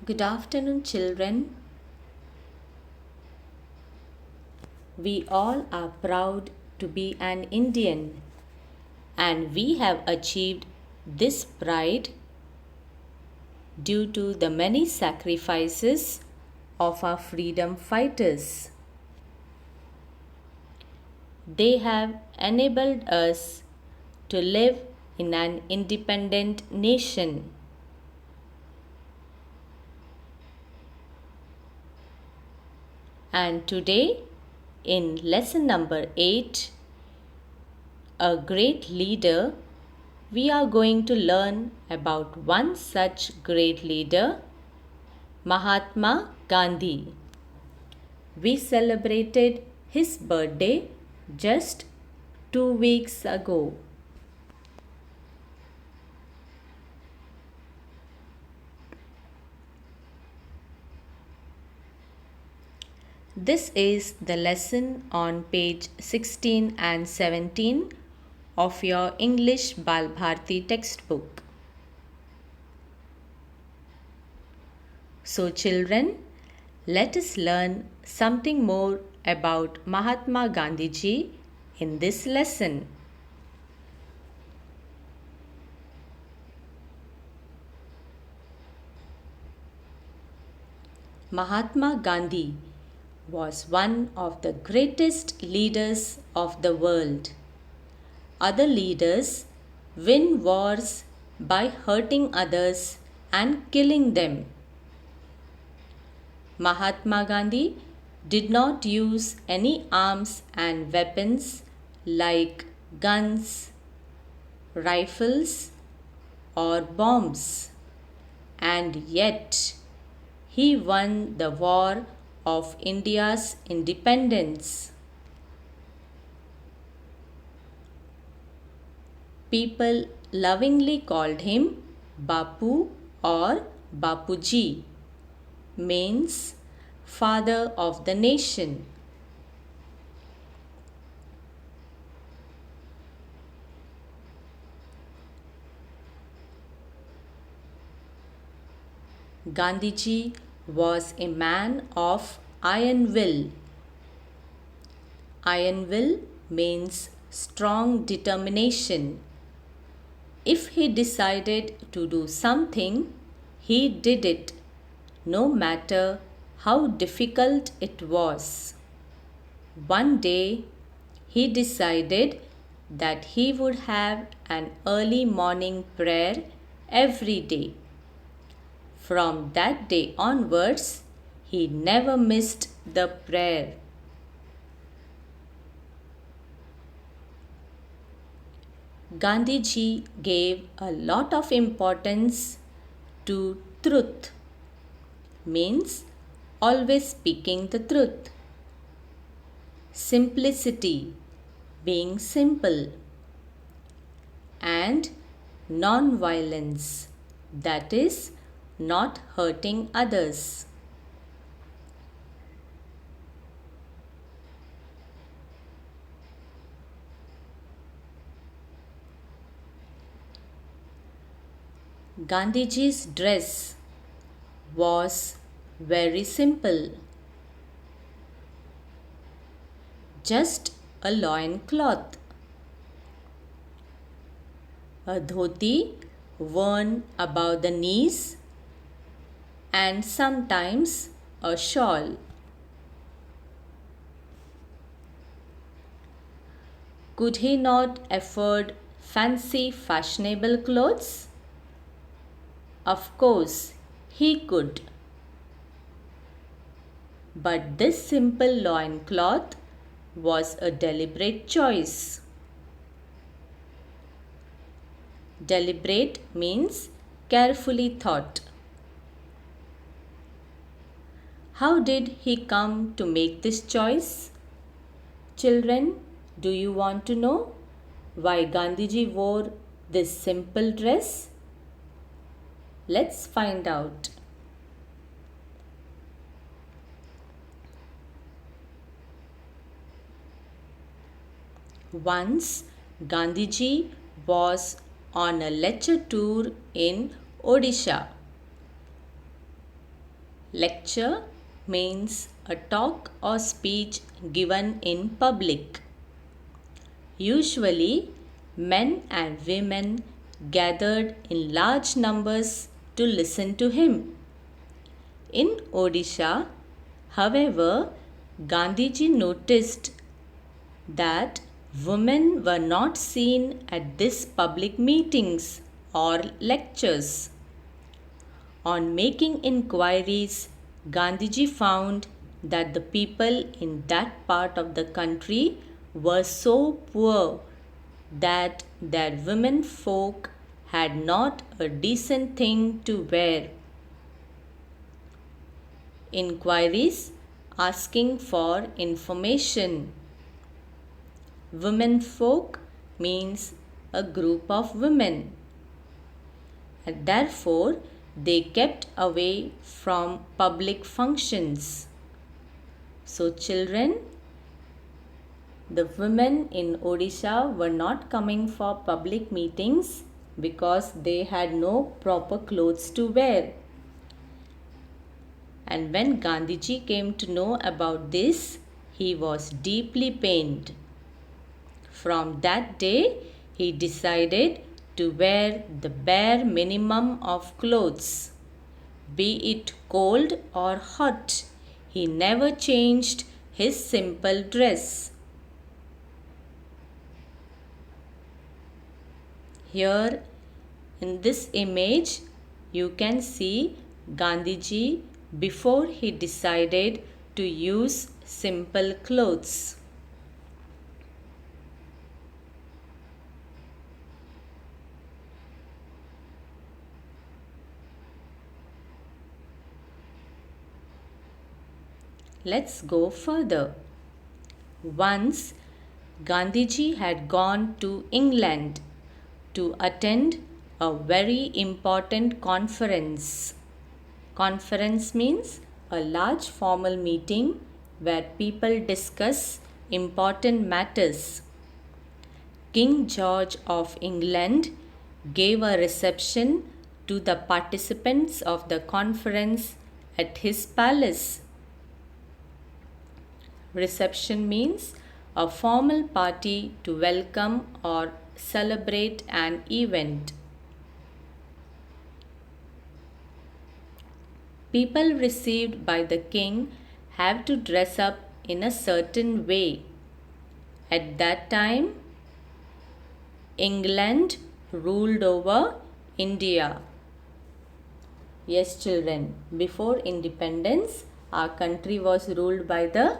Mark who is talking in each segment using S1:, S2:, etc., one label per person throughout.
S1: Good afternoon, children. We all are proud to be an Indian, and we have achieved this pride due to the many sacrifices of our freedom fighters. They have enabled us to live in an independent nation. And today, in lesson number 8, a great leader, we are going to learn about one such great leader, Mahatma Gandhi. We celebrated his birthday just 2 weeks ago. This is the lesson on page 16 and 17 of your English Balbharti textbook. So children, let us learn something more about Mahatma Gandhi ji in this lesson. Mahatma Gandhi was one of the greatest leaders of the world. Other leaders win wars by hurting others and killing them. Mahatma Gandhi did not use any arms and weapons like guns, rifles, or bombs, and yet he won the war of India's independence. People lovingly called him Bapu or Bapuji, means father of the nation. Gandhiji was a man of iron will. Iron will means strong determination. If he decided to do something, he did it, no matter how difficult it was. One day, he decided that he would have an early morning prayer every day. From that day onwards, he never missed the prayer. Gandhiji gave a lot of importance to truth, means always speaking the truth. Simplicity, being simple. And non-violence, that is, not hurting others. Gandhiji's dress was very simple. Just a loin cloth, a dhoti worn above the knees, and sometimes a shawl. Could he not afford fancy fashionable clothes? Of course, he could. But this simple loin cloth was a deliberate choice. Deliberate means carefully thought. How did he come to make this choice? Children, do you want to know why Gandhiji wore this simple dress? Let's find out. Once Gandhiji was on a lecture tour in Odisha. Lecture means a talk or speech given in public. Usually, men and women gathered in large numbers to listen to him. In Odisha, however, Gandhiji noticed that women were not seen at these public meetings or lectures. On making inquiries, Gandhiji found that the people in that part of the country were so poor that their women folk had not a decent thing to wear. Inquiries asking for information. Women folk means a group of women, and therefore they kept away from public functions. So, children, the women in Odisha were not coming for public meetings because they had no proper clothes to wear. And when Gandhiji came to know about this, he was deeply pained. From that day, he decided to wear the bare minimum of clothes. Be it cold or hot, he never changed his simple dress. Here in this image, you can see Gandhiji before he decided to use simple clothes. Let's go further. Once Gandhiji had gone to England to attend a very important conference. Conference means a large formal meeting where people discuss important matters. King George of England gave a reception to the participants of the conference at his palace. Reception means a formal party to welcome or celebrate an event. People received by the king have to dress up in a certain way. At that time, England ruled over India. Yes, children, before independence, our country was ruled by the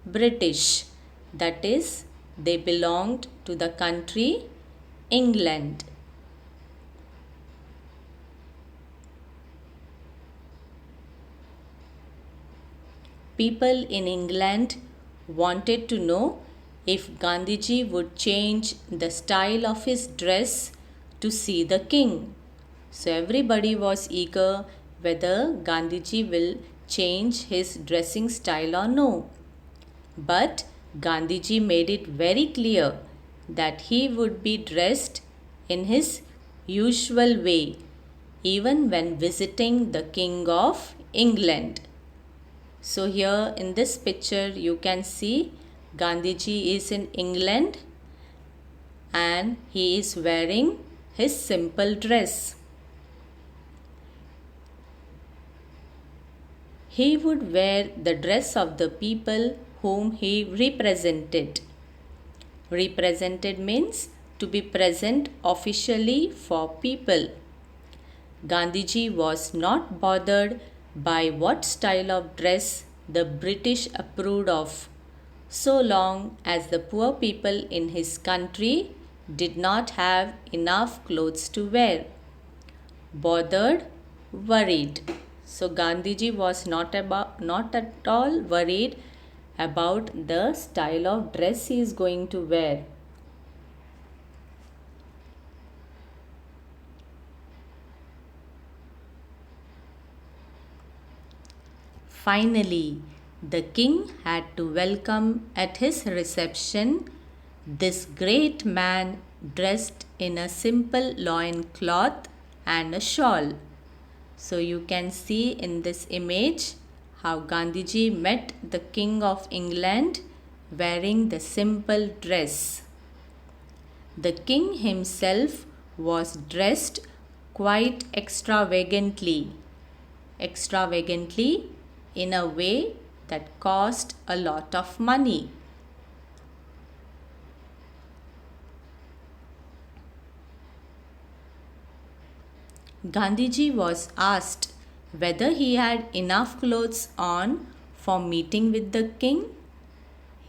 S1: British. That is, they belonged to the country England. People in England wanted to know if Gandhiji would change the style of his dress to see the king. So everybody was eager whether Gandhiji will change his dressing style or no. But Gandhiji made it very clear that he would be dressed in his usual way even when visiting the King of England. So here in this picture you can see Gandhiji is in England and he is wearing his simple dress. He would wear the dress of the people whom he represented. Represented means to be present officially for people. Gandhiji was not bothered by what style of dress the British approved of, so long as the poor people in his country did not have enough clothes to wear. Bothered, worried. So Gandhiji was not at all worried about the style of dress he is going to wear. Finally, the king had to welcome at his reception this great man dressed in a simple loin cloth and a shawl. So you can see in this image how Gandhiji met the King of England wearing the simple dress. The king himself was dressed quite extravagantly in a way that cost a lot of money. Gandhiji was asked whether he had enough clothes on for meeting with the king.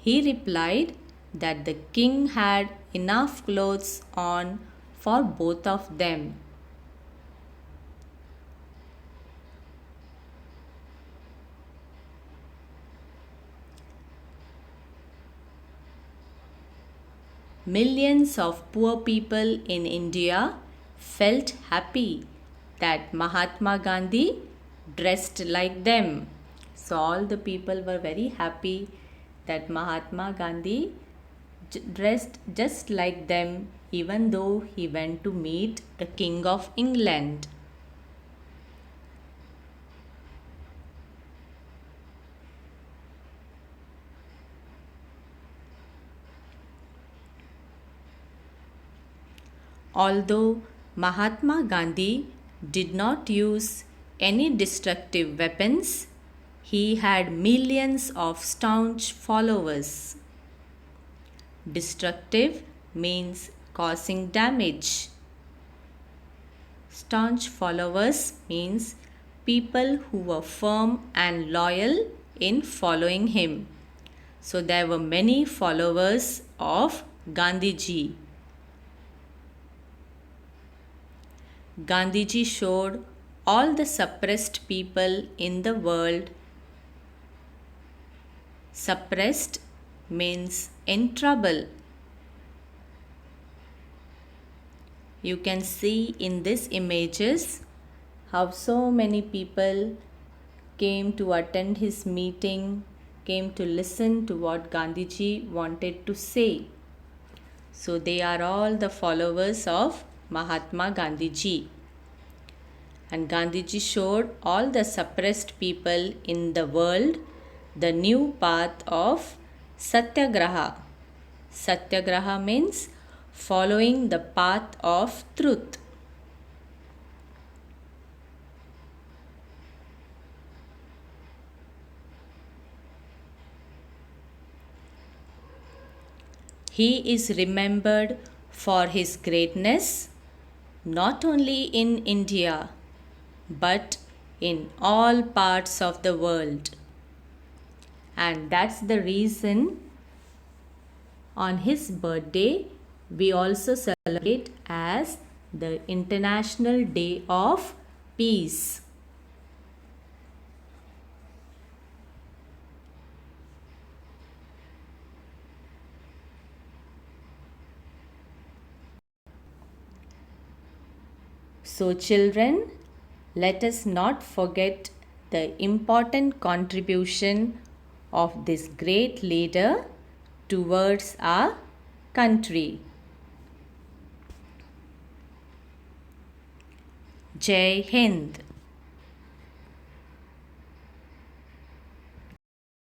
S1: He replied that the king had enough clothes on for both of them. Millions of poor people in India felt happy that Mahatma Gandhi dressed like them. So, all the people were very happy that Mahatma Gandhi dressed just like them, even though he went to meet the King of England. Although Mahatma Gandhi did not use any destructive weapons, he had millions of staunch followers. Destructive means causing damage. Staunch followers means people who were firm and loyal in following him. So there were many followers of Gandhiji. Gandhiji showed all the suppressed people in the world. Suppressed means in trouble. You can see in these images how so many people came to attend his meeting, came to listen to what Gandhiji wanted to say. So they are all the followers of Mahatma Gandhiji. And Gandhiji showed all the suppressed people in the world the new path of Satyagraha. Satyagraha means following the path of truth. He is remembered for his greatness not only in India but in all parts of the world. And that's the reason on his birthday we also celebrate as the International Day of Peace. So, children, let us not forget the important contribution of this great leader towards our country. Jai Hind.